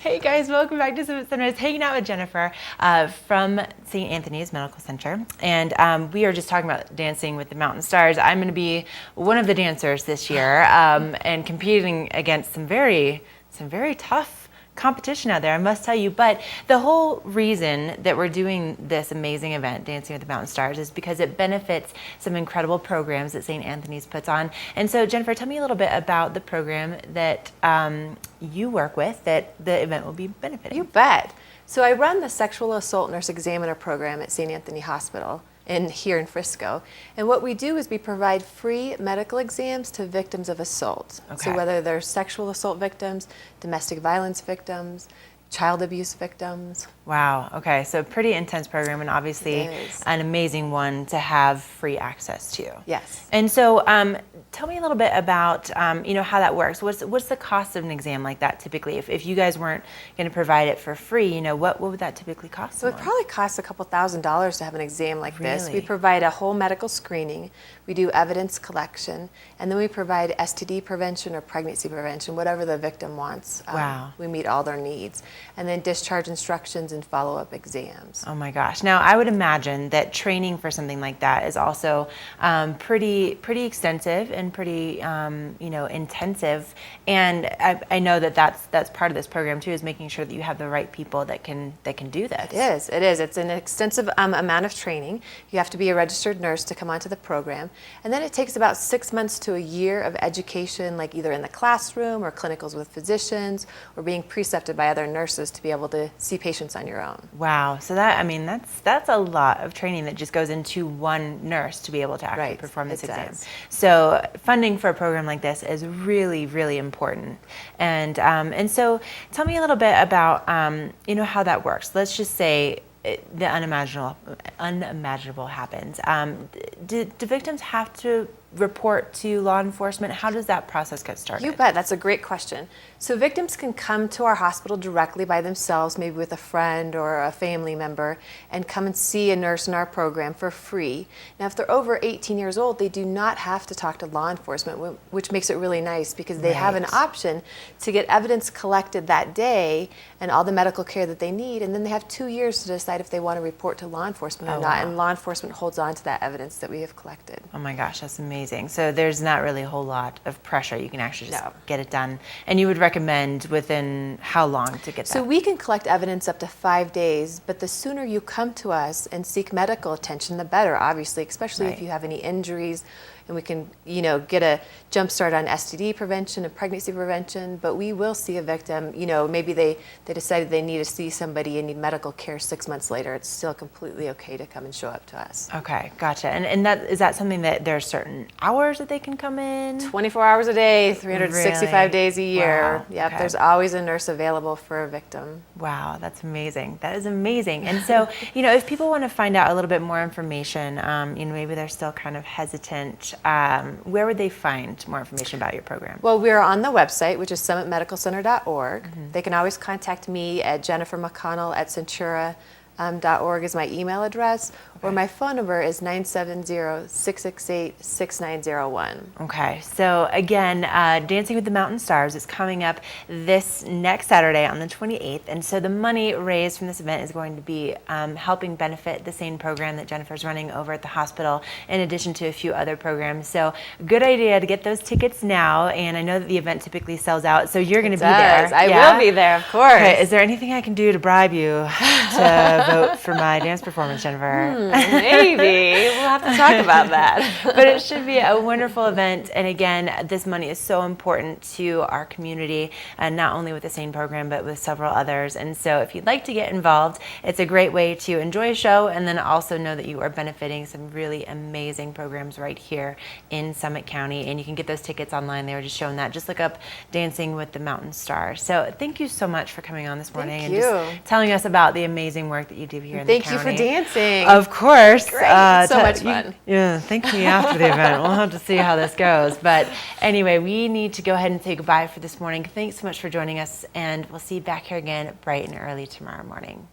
Hey guys, welcome back to Summit Sunrise. Hanging out with Jennifer from St. Anthony's Medical Center, and we are just talking about Dancing with the Mountain Stars. I'm going to be one of the dancers this year, and competing against some very tough competition out there, I must tell you. But the whole reason that we're doing this amazing event, Dancing with the Mountain Stars, is because it benefits some incredible programs that St. Anthony's puts on. And so, Jennifer, tell me a little bit about the program that you work with that the event will be benefiting. You bet. So I run the Sexual Assault Nurse Examiner program at St. Anthony Hospital here in Frisco. And what we do is we provide free medical exams to victims of assault. Okay. So whether they're sexual assault victims, domestic violence victims, child abuse victims. Wow. Okay. So pretty intense program, and obviously an amazing one to have free access to. Yes. And so, tell me a little bit about how that works. What's the cost of an exam like that typically? If you guys weren't going to provide it for free, what would that typically cost? So it probably costs a couple $1,000s to have an exam like this. Really? We provide a whole medical screening. We do evidence collection, and then we provide STD prevention or pregnancy prevention, whatever the victim wants. Wow. We meet all their needs, and then discharge instructions and follow-up exams. Oh my gosh. Now, I would imagine that training for something like that is also pretty extensive and pretty intensive. And I know that that's part of this program too, is making sure that you have the right people that can do this. It is. It's an extensive amount of training. You have to be a registered nurse to come onto the program. And then it takes about 6 months to a year of education, like either in the classroom or clinicals with physicians or being precepted by other nurses to be able to see patients on your own. Wow. So that's a lot of training that just goes into one nurse to be able to actually perform this exam. So funding for a program like this is really, really important. And so tell me a little bit about how that works. Let's just say the unimaginable happens. Do victims have to report to law enforcement? How does that process get started? You bet. That's a great question. So victims can come to our hospital directly by themselves, maybe with a friend or a family member, and come and see a nurse in our program for free. Now, if they're over 18 years old, they do not have to talk to law enforcement, which makes it really nice because they have an option to get evidence collected that day and all the medical care that they need, and then they have 2 years to decide if they want to report to law enforcement or not, and law enforcement holds on to that evidence that we have collected. Oh my gosh, that's amazing. So there's not really a whole lot of pressure. You can actually just get it done. And you would recommend within how long to get that? So we can collect evidence up to 5 days, but the sooner you come to us and seek medical attention, the better, obviously, especially if you have any injuries. And we can, get a jump start on STD prevention and pregnancy prevention, but we will see a victim, maybe they decided they need to see somebody and need medical care 6 months later. It's still completely okay to come and show up to us. Okay, gotcha. And is that something that there are certain hours that they can come in? 24 hours a day, 365 days a year. Wow. Yep, Okay. There's always a nurse available for a victim. Wow, that's amazing. That is amazing. And so, if people want to find out a little bit more information, maybe they're still kind of hesitant, where would they find more information about your program? Well, we're on the website, which is summitmedicalcenter.org. They can always contact me at jennifermcconnell@centura.org is my email address, or my phone number is 970-668-6901. Okay, so again, Dancing with the Mountain Stars is coming up this next Saturday on the 28th, and so the money raised from this event is going to be helping benefit the SANE program that Jennifer's running over at the hospital, in addition to a few other programs. So good idea to get those tickets now, and I know that the event typically sells out, so you're going to be there. I will be there, of course. Okay, is there anything I can do to bribe you to vote for my dance performance, Jennifer? Maybe. We'll have to talk about that. But it should be a wonderful event. And again, this money is so important to our community, and not only with the SANE program, but with several others. And so if you'd like to get involved, it's a great way to enjoy a show and then also know that you are benefiting some really amazing programs right here in Summit County. And you can get those tickets online. They were just showing that. Just look up Dancing with the Mountain Stars. So thank you so much for coming on this morning and just telling us about the amazing work that you do here in the county. Thank you for dancing. Of course. Great. So much fun. Thank me after the event. We'll have to see how this goes. But anyway, we need to go ahead and say goodbye for this morning. Thanks so much for joining us, and we'll see you back here again bright and early tomorrow morning.